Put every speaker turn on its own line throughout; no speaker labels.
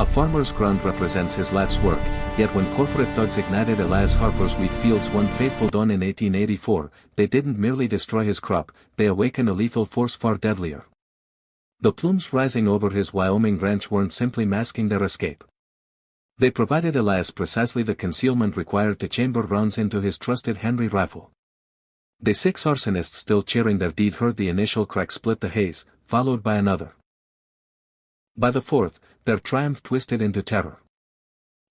A farmer's ground represents his life's work, yet when corporate thugs ignited Elias Harper's wheat fields one fateful dawn in 1884, they didn't merely destroy his crop, they awakened a lethal force far deadlier. The plumes rising over his Wyoming ranch weren't simply masking their escape. They provided Elias precisely the concealment required to chamber rounds into his trusted Henry rifle. The 6 arsonists still cheering their deed heard the initial crack split the haze, followed by another. By the 4th, their triumph twisted into terror.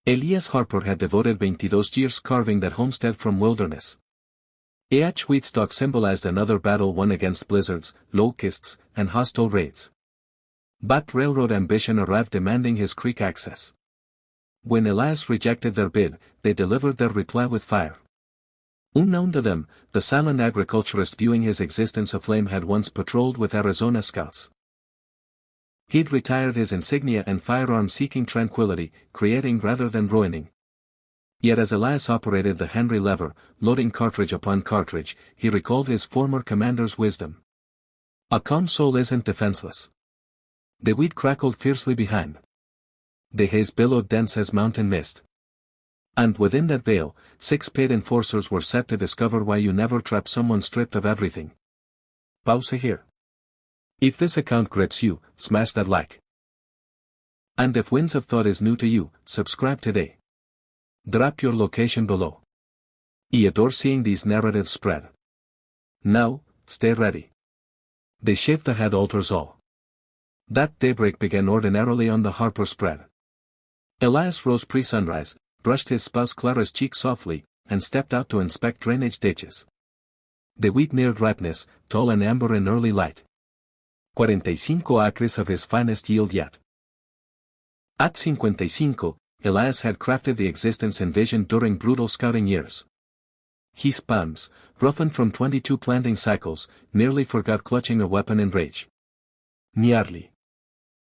Elias Harper had devoted 22 years carving that homestead from wilderness. Each wheat stalk symbolized another battle won against blizzards, locusts, and hostile raids. But railroad ambition arrived demanding his creek access. When Elias rejected their bid, they delivered their reply with fire. Unknown to them, the silent agriculturist viewing his existence aflame had once patrolled with Arizona scouts. He'd retired his insignia and firearm seeking tranquility, creating rather than ruining. Yet as Elias operated the Henry lever, loading cartridge upon cartridge, he recalled his former commander's wisdom. A calm soul isn't defenseless. The wheat crackled fiercely behind. The haze billowed dense as mountain mist. And within that veil, 6 paid enforcers were set to discover why you never trap someone stripped of everything. Pause here. If this account grips you, smash that like. And if Winds of Thought is new to you, subscribe today. Drop your location below. I adore seeing these narratives spread. Now, stay ready. The shift ahead alters all. That daybreak began ordinarily on the Harper spread. Elias rose pre-sunrise, brushed his spouse Clara's cheek softly, and stepped out to inspect drainage ditches. The wheat neared ripeness, tall and amber in early light. 45 acres of his finest yield yet. At 55, Elias had crafted the existence envisioned during brutal scouting years. His palms, roughened from 22 planting cycles, nearly forgot clutching a weapon in rage. Nearly.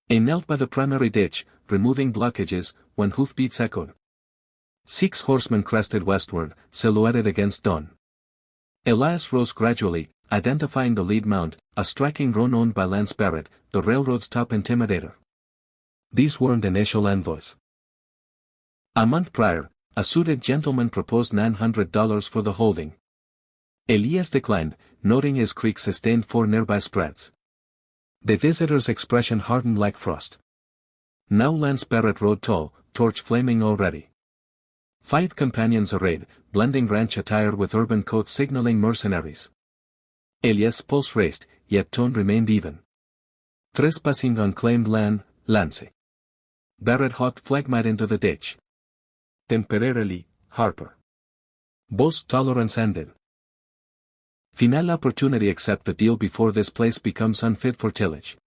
He knelt by the primary ditch, removing blockages, when hoofbeats echoed. 6 horsemen crested westward, silhouetted against dawn. Elias rose gradually, identifying the lead mount, a striking roan owned by Lance Barrett, the railroad's top intimidator. These weren't initial envoys. A month prior, a suited gentleman proposed $900 for the holding. Elias declined, noting his creek sustained 4 nearby spreads. The visitor's expression hardened like frost. Now Lance Barrett rode tall, torch flaming already. 5 companions arrayed, blending ranch attire with urban coats signaling mercenaries. Elias' pulse raced, yet tone remained even. Trespassing on claimed land, Lance. Barrett hawked phlegmite into the ditch. Temporarily, Harper. Both tolerance ended. Final opportunity accept the deal before this place becomes unfit for tillage.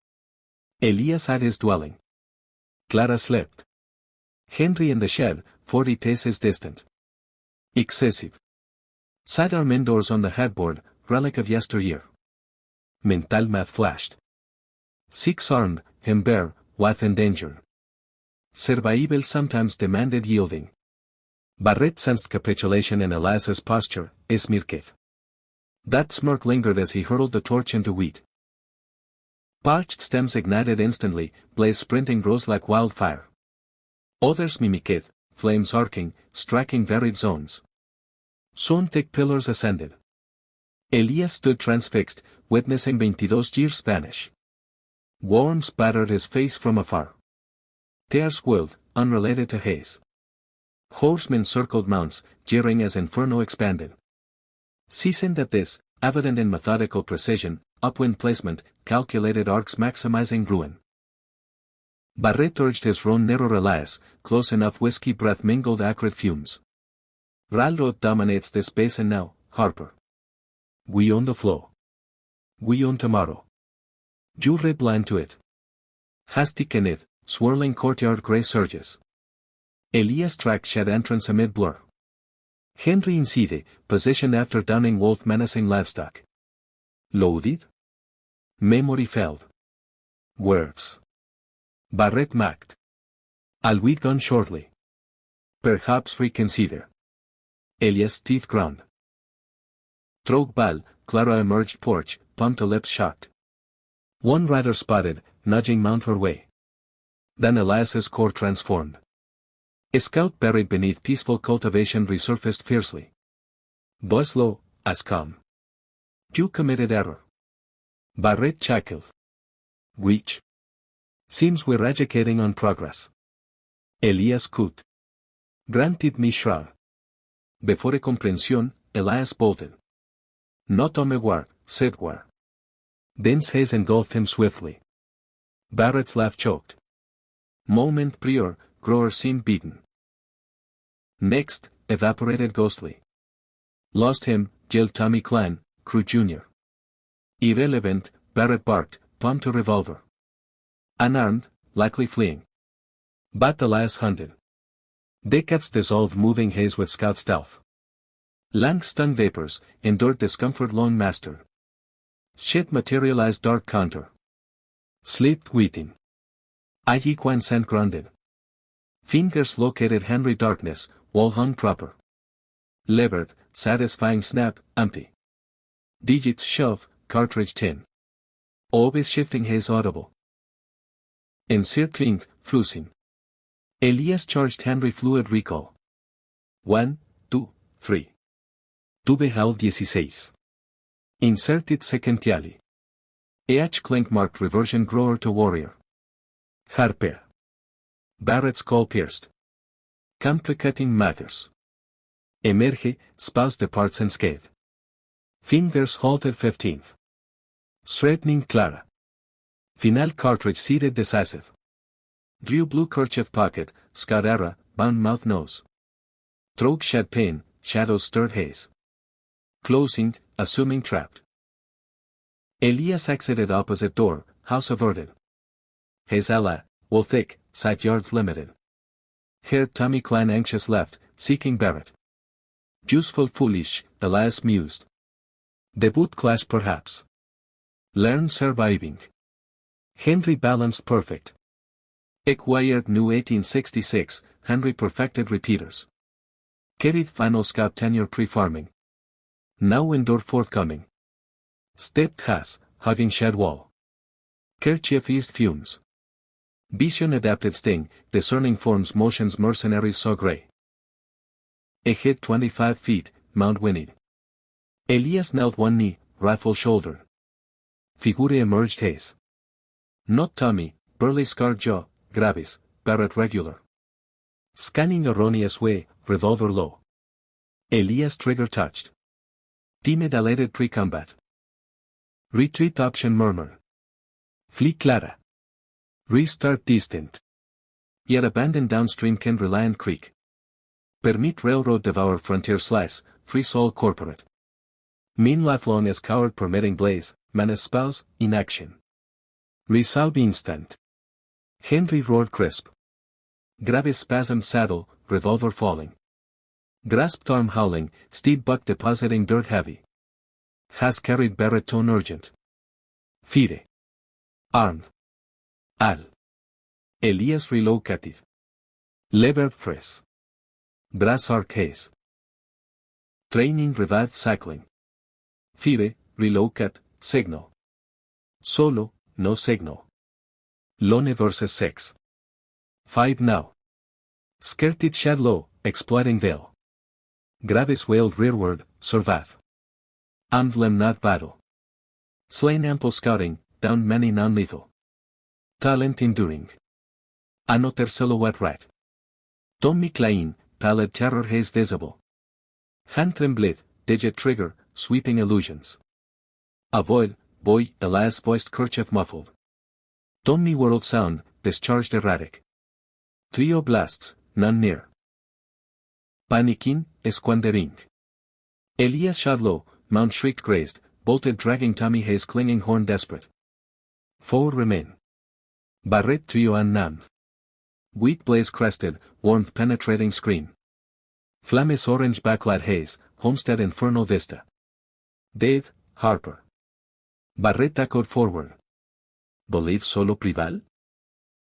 Elias had his dwelling. Clara slept. Henry in the shed, 40 paces distant. Excessive. Sidearm indoors on the headboard, relic of yesteryear. Mental math flashed. 6 armed, him bare, wife in danger. Survival sometimes demanded yielding. Barrett sensed capitulation in Elias's posture, Esmirketh. That smirk lingered as he hurled the torch into wheat. Parched stems ignited instantly, blaze sprinting rose like wildfire. Others mimicked, flames arcing, striking varied zones. Soon thick pillars ascended. Elias stood transfixed, witnessing 22 years vanish. Worms battered his face from afar. Tears swirled, unrelated to haze. Horsemen circled mounts, jeering as inferno expanded. Seasoned at this, evident in methodical precision, upwind placement, calculated arcs maximizing ruin. Barrett urged his roan nearer Elias, close enough whiskey breath mingled acrid fumes. Railroad dominates this basin now, Harper. We own the flow. We own tomorrow. You read blind to it. Hasty Kenneth, swirling courtyard grey surges. Elias track shed entrance amid blur. Henry incide, positioned after downing wolf menacing livestock. Loaded? Memory failed. Words. Barrett mocked. I'll be gone shortly. Perhaps reconsider. Elias' teeth ground. Throat ball, Clara emerged porch, pumped her lips shocked. One rider spotted, nudging mount her way. Then Elias's core transformed. A scout buried beneath peaceful cultivation resurfaced fiercely. Voice low, as calm. You committed error. Barret chuckled. Which? Seems we're educating on progress. Elias could. Granted me shrug. Before comprensión, Elias bolted. No tome war, said war. Dense haze engulfed him swiftly. Barrett's laugh choked. Moment prior, Grower seemed beaten. Next, evaporated ghostly. Lost him, yelled Tommy Klein, Crew Jr. Irrelevant, Barrett barked, palm to revolver. Unarmed, likely fleeing. But Elias hunted. Decades dissolved moving haze with scout stealth. Lang stung vapors, endured discomfort long master. Shit materialized dark counter. Sleep waiting. I.e. Quan sent grounded. Fingers located Henry darkness, wall hung proper. Levered, satisfying snap, empty. Digits shove, cartridge tin. Always shifting haze audible. Encircling, flusing. Elias charged Henry fluid recall. 1, 2, 3. Tuve Hal 16. Inserted sequentially. Clank marked reversion grower to warrior. Harper. Barrett's call pierced. Complicating matters. Emerge, spouse departs unscathed. Fingers halted 15th. Straightening Clara. Final cartridge seated decisive. Drew blue kerchief pocket, Scott era, bound mouth nose. Throat shed pain, shadows stirred haze. Closing, assuming trapped. Elias exited opposite door, house averted. Haze ally, wall thick, sight yards limited. Haired Tommy Klein anxious left, seeking Barrett. Useful foolish, Elias mused. Debut clash perhaps. Learn surviving. Henry balanced perfect. Acquired new 1866, Henry perfected repeaters. Carried final scout tenure pre-farming. Now indoor forthcoming. Stepped has, hugging shed wall. Kerchief eased fumes. Vision adapted sting, discerning forms motions mercenaries saw gray. A hit 25 feet, Mount whinnied. Elias knelt one knee, rifle shoulder. Figure emerged haze. Not Tommy, burly scarred jaw, gravis, Barrett regular. Scanning erroneous way, revolver low. Elias trigger touched. Timid elated pre-combat. Retreat option murmur. Flee Clara. Restart distant. Yet abandon downstream can reliant creek. Permit railroad devour frontier slice, free soul corporate. Mean lifelong as coward permitting blaze, man as spouse, inaction. Resolve instant. Henry roared crisp. Gravis spasm saddle, revolver falling. Grasped arm howling, steed buck depositing dirt heavy. Has carried Barrett tone urgent. Fire. Armed. Al. Elias relocated. Lever fresh. Brass arcase. Training revived cycling. Fire, relocate, signal. Solo, no signal. Lone versus 6. 5 now. Skirted shed low, exploiting veil. Gravis wailed rearward, survive. Emblem not battle. Slain ample scouting, down many non-lethal. Talent enduring. Another silhouette right. Tommy Klein, pallid terror haze visible. Hand trembled, digit trigger, sweeping illusions. Avoid, boy, Elias voiced kerchief muffled. Tommy world sound, discharged erratic. Trio blasts, none near. Panicking, esquandering. Elias shot low, mount shrieked grazed, bolted dragging Tommy Hayes clinging horn desperate. 4 remain. Barret trio unnamed. Wheat blaze crested, warmth penetrating scream. Flames orange backlight haze, homestead infernal vista. Dave, Harper. Barret echoed forward. Believe solo prival?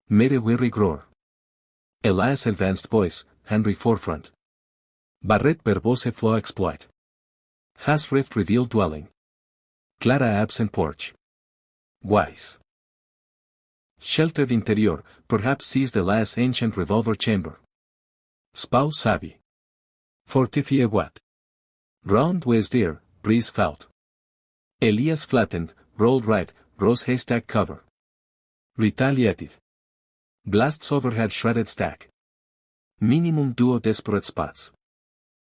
Mere weary groar. Elias advanced voice, Henry forefront. Barret verbose flow exploit. Has rift revealed dwelling. Clara absent porch. Wise. Sheltered interior, perhaps sees the last ancient revolver chamber. Spouse sabi. Fortifie what? Round was there, breeze felt. Elias flattened, rolled right, rose haystack cover. Retaliated. Blasts overhead shredded stack. Minimum duo desperate spots.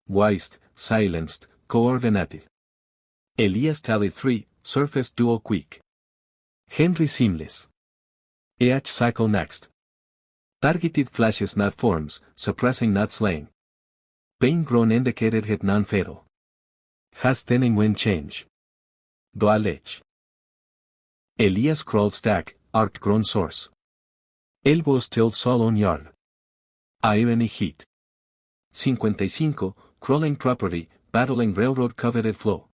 Weist, silenced, coordinated. Elias tallied 3, surface duo quick. Henry seamless. Cycle next. Targeted flashes not forms, suppressing not slaying. Pain grown indicated hit non-fatal. Has thinning wind change. Dual edge. Elias crawled stack, arc grown source. Elbows tilt sol on yard. Irony heat. 55, crawling property, battling railroad coveted flow.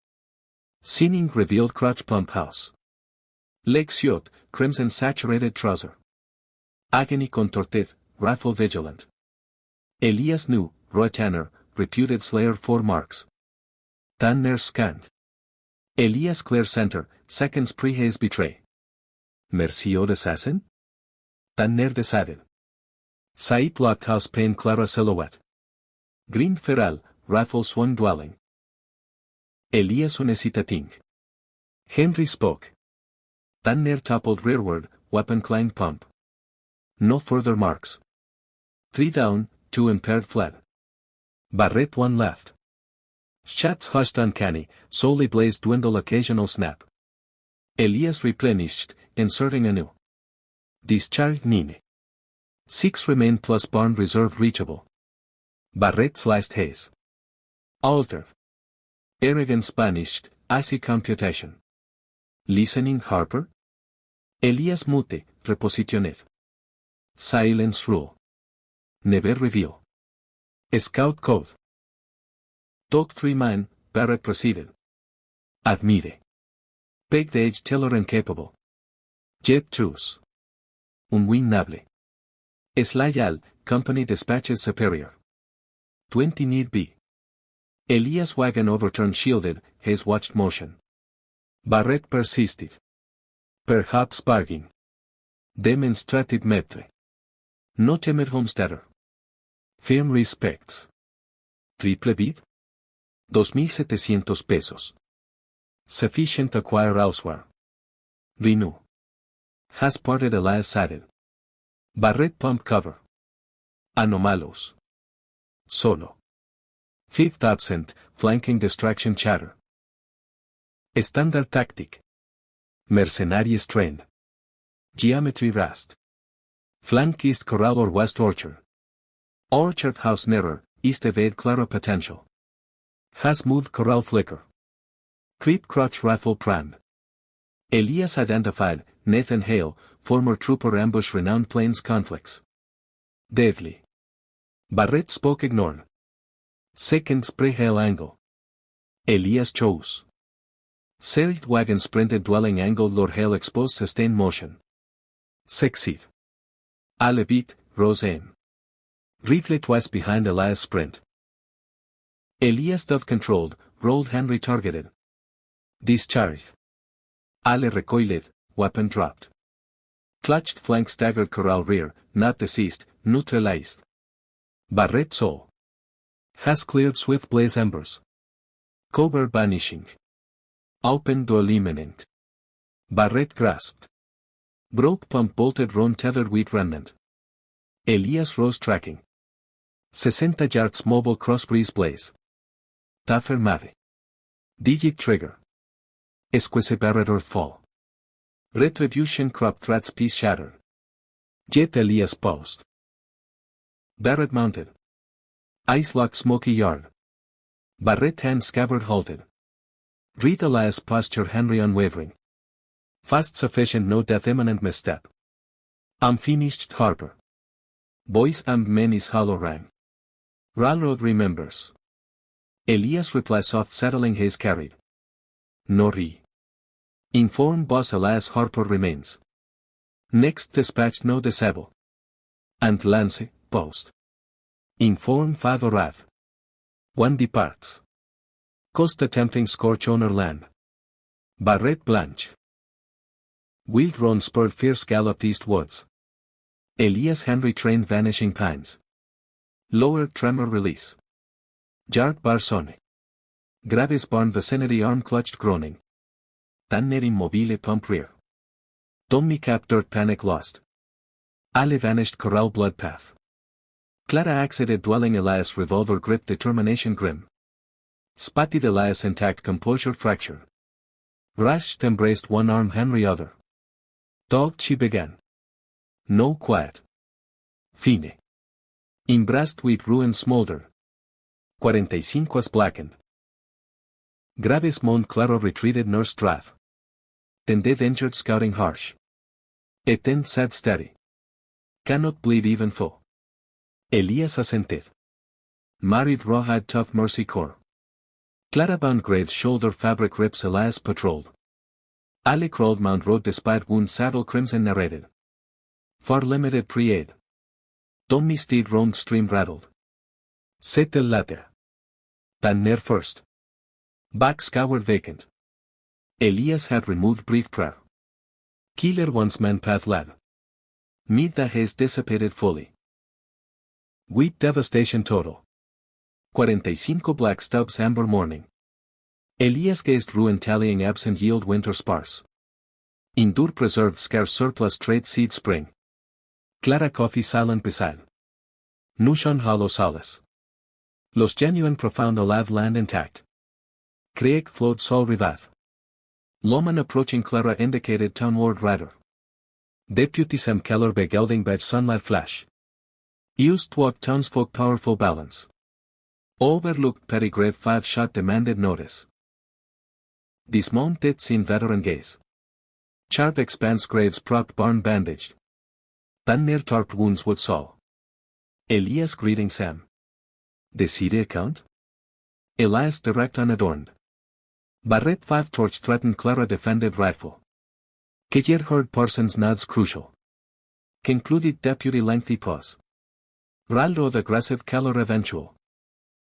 Sinning revealed crotch pump house. Legs yacht, crimson saturated trouser. Agony contorted, rifle vigilant. Elias knew, Roy Tanner, reputed slayer 4 marks. Tanner scanned. Elias clear center, seconds pre-haze betray. Merciod assassin? Tanner decided. Said locked house pane clara silhouette. Green feral, rifle swung dwelling. Elias unhesitating. Henry spoke. Tanner toppled rearward, weapon climbed pump. No further marks. 3 down, 2 impaired fled. Barrett 1 left. Shots hushed uncanny, solely blazed dwindle occasional snap. Elias replenished, inserting anew. Discharged Nine. 6 remain plus barn reserve reachable. Barrett sliced haze. Altered. Arrogance banished, icy computation. Listening Harper? Elias mute, repositioned. Silence rule. Never reveal. Scout code. Dog 3 man, Barrett proceeded. Admire. Pegged age teller incapable. Jet truce. Unwinnable. Slayal, company dispatches superior. 20 need be. Elias wagon overturned shielded, his watched motion. Barrett persisted. Perhaps bargain. Demonstrative metre. No timid homesteader. Firm respects. Triple bid? 2,700 pesos. Sufficient acquire elsewhere. Renew. Has parted Elias sided. Barrett pump cover. Anomalos. Solo. 5th absent, flanking distraction chatter. Standard tactic. Mercenary strain. Geometry rust. Flank east corral or west orchard. Orchard house nearer, east evade claro potential. Has moved corral flicker. Creep crotch rifle pram. Elias identified, Nathan Hale, former trooper ambush renowned plains conflicts. Deadly. Barrett spoke ignored. Second spray Hale angle. Elias chose. Serried wagon sprinted dwelling angle Lord Hale exposed sustained motion. Succeed. Alebit, rose aim. Rifle twice behind Elias sprint. Elias dove controlled, rolled Henry targeted. Discharged. Ale recoiled, weapon dropped. Clutched flank staggered corral rear, not deceased, neutralized. Barrett saw. Has cleared swift blaze embers. Covert vanishing. Open door imminent. Barrett grasped. Broke pump bolted run tethered wheat remnant. Elias rose tracking. 60 yards mobile cross breeze blaze. Taffer mave. Digit trigger. Esquisse Barrett earth fall. Retribution crop threats piece shattered. Jet Elias paused. Barrett mounted. Ice lock smoky yard. Barrett hand scabbard halted. Read Elias posture Henry unwavering. Fast sufficient no death imminent misstep. Unfinished harbor. Boys and menis hollow rang. Railroad remembers. Elias reply soft settling his carried. No re. Inform boss Elias Harper remains. Next dispatch no disable. And Lance, post. Inform Father Rav. 1 departs. Cost attempting scorch owner land. Barrett Blanche. Wild roan spurred fierce galloped east woods. Elias Henry trained vanishing pines. Lower tremor release. Jarred bar sonne. Gravis barn vicinity arm clutched groaning. Tanner immobile pump rear. Dommi cap dirt panic lost. Ale vanished corral blood path. Clara accident dwelling Elias revolver grip determination grim. Spotted Elias intact composure fracture. Rashed embraced one arm Henry other. Dogged she began. No quiet. Fine. In breast wheat ruin smolder. 45 blackened. Gravis moaned claro retreated nurse draft. Tended injured scouting harsh. Etent sad steady. Cannot bleed even foe. Elias assented. Married rawhide tough mercy core. Clara bound Graves shoulder fabric rips Elias patrolled. Ali crawled Mount Road despite wound saddle crimson narrated. Far limited pre-aid. Dommi steed roamed stream rattled. Settle latter. Tan near first. Back scoured vacant. Elias had removed brief prayer. Killer once man path lad. Meet the haze dissipated fully. Wheat devastation total. 45 black stubs amber morning. Elias gazed ruin tallying absent yield winter sparse. Indur preserved scarce surplus trade seed spring. Clara coffee silent beside. Nushon hollow solace. Los genuine profound alive land intact. Creek flowed sol rivat. Loman approaching Clara indicated townward rider. Deputy Sam Keller begelding by sunlight flash. Used walk townsfolk powerful balance. Overlooked perigrave 5-shot demanded notice. Dismounted seen veteran gaze. Chart expanse graves propped barn bandaged. Tan near tarped wounds would saw. Elias greeting Sam. The city account? Elias direct unadorned. Barret 5 torch threatened Clara defended rifle. Kejer heard Parsons nods crucial. Concluded deputy lengthy pause. Raldo the aggressive Keller eventual.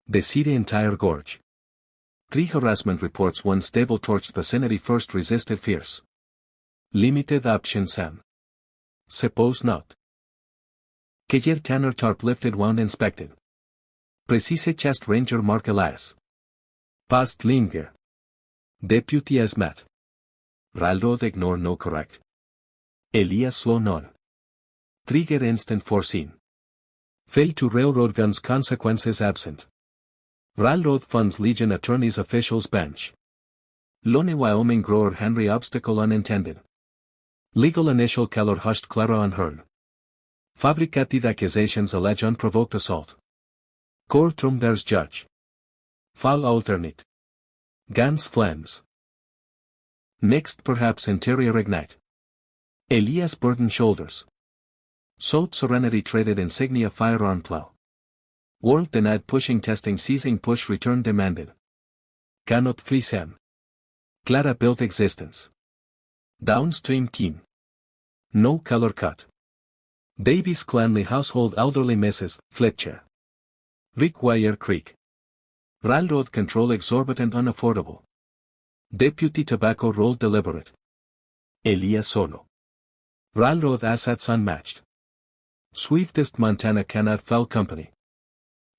The city entire gorge. 3 harassment reports 1 stable torched vicinity first resisted fierce. Limited option Sam. Suppose not. Kejer Tanner tarp lifted wound inspected. Precise chest ranger mark Elias. Past linger. Deputy as met. Raldo ignore no correct. Elias slow nod. Trigger instant foreseen. Fail to railroad guns consequences absent. Railroad funds legion attorneys officials bench. Lone Wyoming grower Henry obstacle unintended. Legal initial Keller hushed Clara unheard. Fabricated accusations allege unprovoked assault. Courtroom there's judge. Foul alternate. Guns flames. Mixed perhaps interior ignite. Elias burden shoulders. Sought serenity traded insignia firearm plow. World denied pushing testing seizing push return demanded. Cannot flee Sam. Clara built existence. Downstream keen. No color cut. Davies clanly household elderly Mrs. Fletcher. Require Creek. Railroad control exorbitant unaffordable. Deputy tobacco rolled deliberate. Elias solo. Railroad assets unmatched. Swiftest Montana cannot foul company.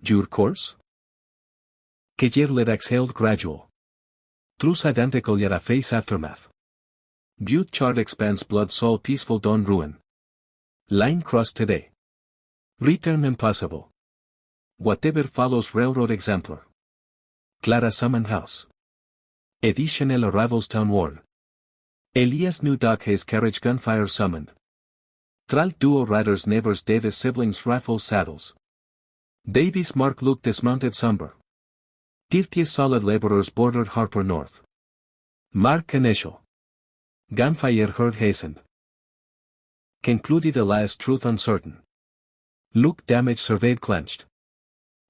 Jure course? Kejer lid exhaled gradual. Truce identical yet a face aftermath. Butte chart expands blood soul peaceful dawn ruin. Line crossed today. Return impossible. Whatever follows railroad exemplar. Clara summoned house. Additional arrivals townward. Elias new dog his carriage gunfire summoned. Tral duo riders neighbors Davis siblings rifles saddles. Davies Mark Luke dismounted somber. 30 solid laborers bordered Harper North. Mark initial. Gunfire heard hastened. Concluded Elias truth uncertain. Luke damage surveyed clenched.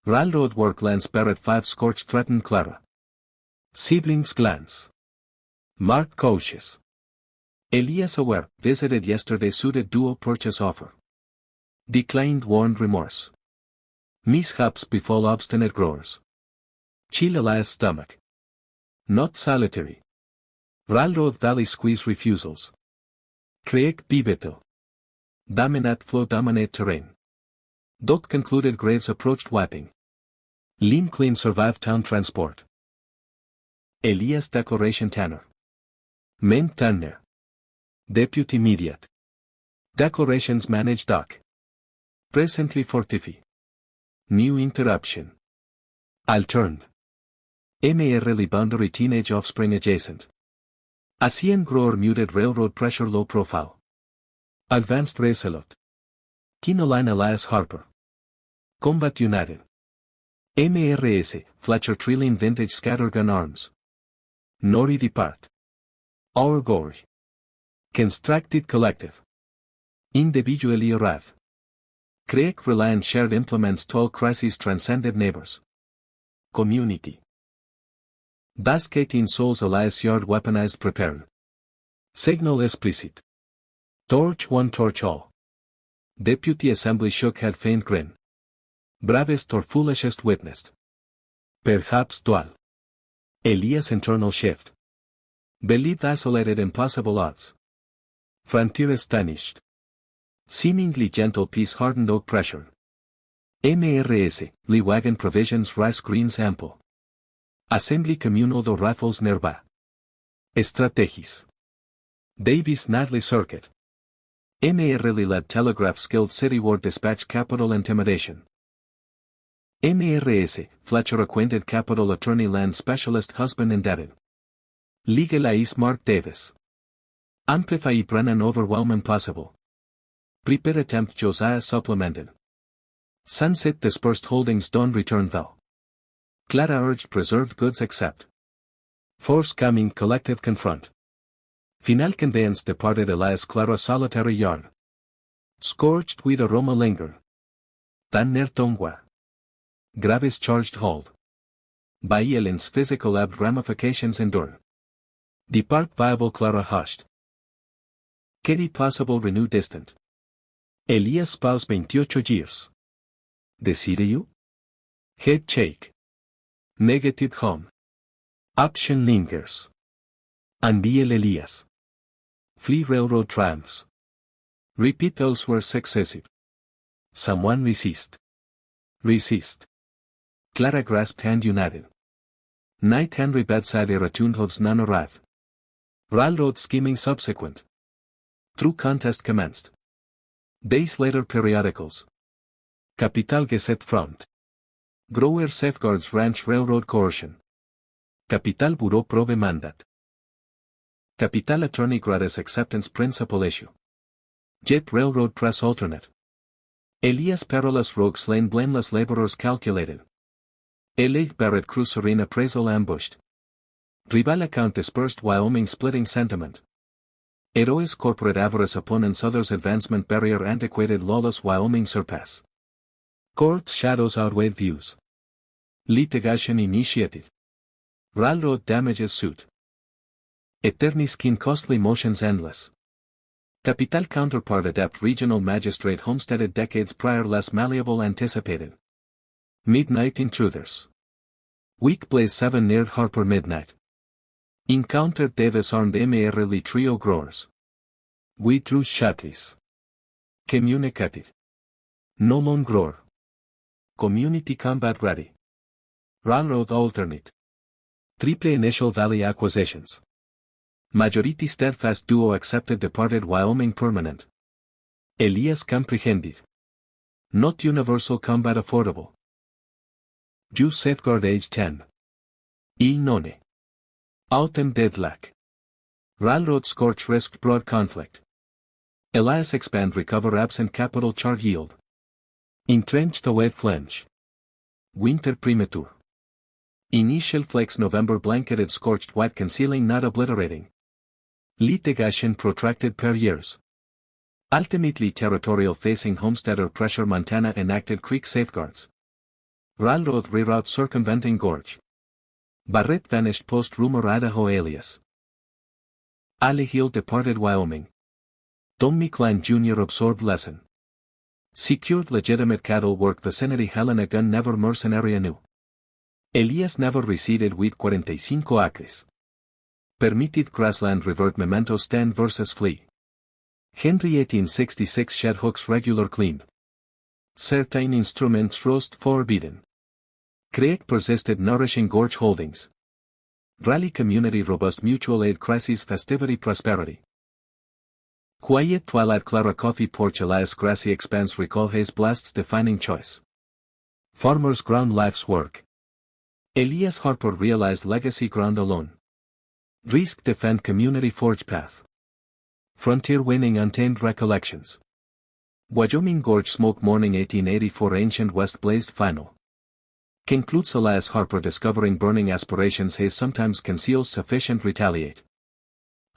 Railroad work Lance Barrett 5 scorched threatened Clara. Siblings glance. Mark cautious. Elias aware, visited yesterday suited duo purchase offer. Declined warned remorse. Mishaps befall obstinate growers. Chill Elias stomach. Not solitary. Railroad Valley squeeze refusals. Creek Bibetel. Dominate flow dominate terrain. Dot concluded graves approached Wapping. Lean clean survived town transport. Elias Declaration Tanner. Main Tanner. Deputy Mediate. Declarations managed doc. Presently fortify. New interruption. Altern. MRL boundary teenage offspring adjacent. ASEAN grower muted railroad pressure low profile. Advanced Racelot. Kinoline Elias Harper. Combat United. MRS, Fletcher Trillion Vintage Scattergun Arms. Nori Depart. Our Gory. Constructed Collective. Individually arrive. Creek Reliant Shared Implements Tall Crises Transcended Neighbors. Community. Basque 18 Souls Elias Yard Weaponized Prepared. Signal Explicit. Torch one torch all. Deputy Assembly shook head faint grin. Bravest or foolishest witnessed. Perhaps dual. Elias internal shift. Believed isolated impossible odds. Frontier astonished. Seemingly gentle peace hardened oak pressure. MRS, Lee wagon provisions rice greens ample. Assembly communal do rifles nearby. Strategies. Davies Nightly Circuit. MRL led telegraph skilled cityward dispatch capital intimidation. MRS, Fletcher acquainted capital attorney land specialist husband indebted. Legal Ais Mark Davis. Amplify Brennan overwhelm impossible. Prepare attempt Josiah supplemented. Sunset dispersed holdings don't return thou. Clara urged preserved goods accept. Force coming collective confront. Final conveyance departed Elias Clara solitary yard. Scorched wheat aroma linger. Tan near tongwa. Gravis charged hold. Bayelin's physical ab ramifications endure. Depart viable Clara hushed. Kitty possible renew distant. Elias spouse 28 years. Decide you? Head shake. Negative home. Option lingers. Andiel Elias. Flee railroad triumphs. Repeat elsewhere successive. Someone resist. Resist. Clara grasped hand united. Night Henry bedside attuned hooves none arrive. Railroad scheming subsequent. True contest commenced. Days later periodicals. Capital Gazette front. Grower safeguards ranch railroad coercion. Capital Bureau probe mandat. Capital Attorney gratis acceptance principal issue. Jet Railroad Press alternate. Elias perilous rogue slain blameless laborers calculated. Elite Barrett Cruz serene appraisal ambushed. Rival account dispersed Wyoming splitting sentiment. Heroes corporate avarice opponents others advancement barrier antiquated lawless Wyoming surpass. Court's shadows outweighed views. Litigation initiative. Railroad damages suit. Eternis kin costly motions endless. Capital counterpart adept regional magistrate homesteaded decades prior less malleable anticipated. Midnight intruders. Weak blaze 7 near Harper midnight. Encountered Davis armed MRL trio growers. We drew Shatlis. Communicative. No lone grower. Community combat ready. Railroad alternate. Triple initial valley acquisitions. Majority steadfast duo accepted departed Wyoming permanent. Elias comprehended. Not universal combat affordable. Jew safeguard age 10. Il none. Autumn deadlock. Railroad scorch risked broad conflict. Elias expand recover absent capital chart yield. Entrenched away flinch. Winter premature. Initial flakes November blanketed scorched white concealing not obliterating. Litigation protracted per years. Ultimately territorial facing homesteader pressure Montana enacted creek safeguards. Railroad reroute circumventing gorge. Barrett vanished post rumor Idaho alias. Ali Hill departed Wyoming. Tommy Klein Jr. absorbed lesson. Secured legitimate cattle work vicinity Helena gun never mercenary anew. Elias never receded wheat 45 acres. Permitted grassland revert memento stand versus flee. Henry 1866 shed hooks regular cleaned. Certain instruments roast forbidden. Create persisted nourishing gorge holdings. Rally community robust mutual aid crises festivity prosperity. Quiet twilight Clara coffee porch Elias grassy expanse recall haze blasts defining choice. Farmers ground life's work. Elias Harper realized legacy ground alone. Risk defend community forge path. Frontier winning untamed recollections. Wyoming Gorge smoke morning 1884 ancient west blazed final. Concludes Elias Harper discovering burning aspirations haze sometimes conceals sufficient retaliate.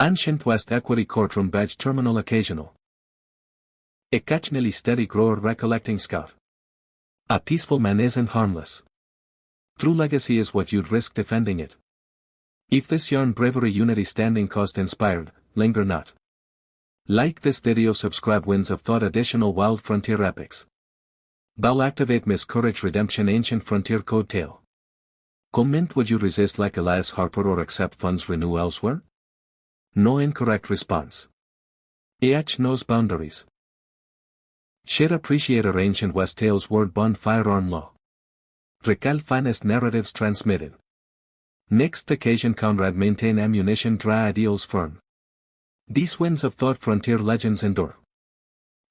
Ancient west equity courtroom badge terminal occasional. Occasionally steady grower recollecting scout. A peaceful man isn't harmless. True legacy is what you'd risk defending it. If this yarn bravery unity standing cost inspired, linger not. Like this video subscribe winds of thought additional wild frontier epics. Bell activate Miss Courage redemption ancient frontier code tale. Comment would you resist like Elias Harper or accept funds renew elsewhere? No incorrect response. knows boundaries. Share appreciator ancient west tales word bond firearm law. Recall finest narratives transmitted. Next occasion Conrad maintain ammunition dry ideals firm. These winds of thought frontier legends endure.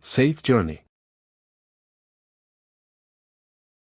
Safe journey.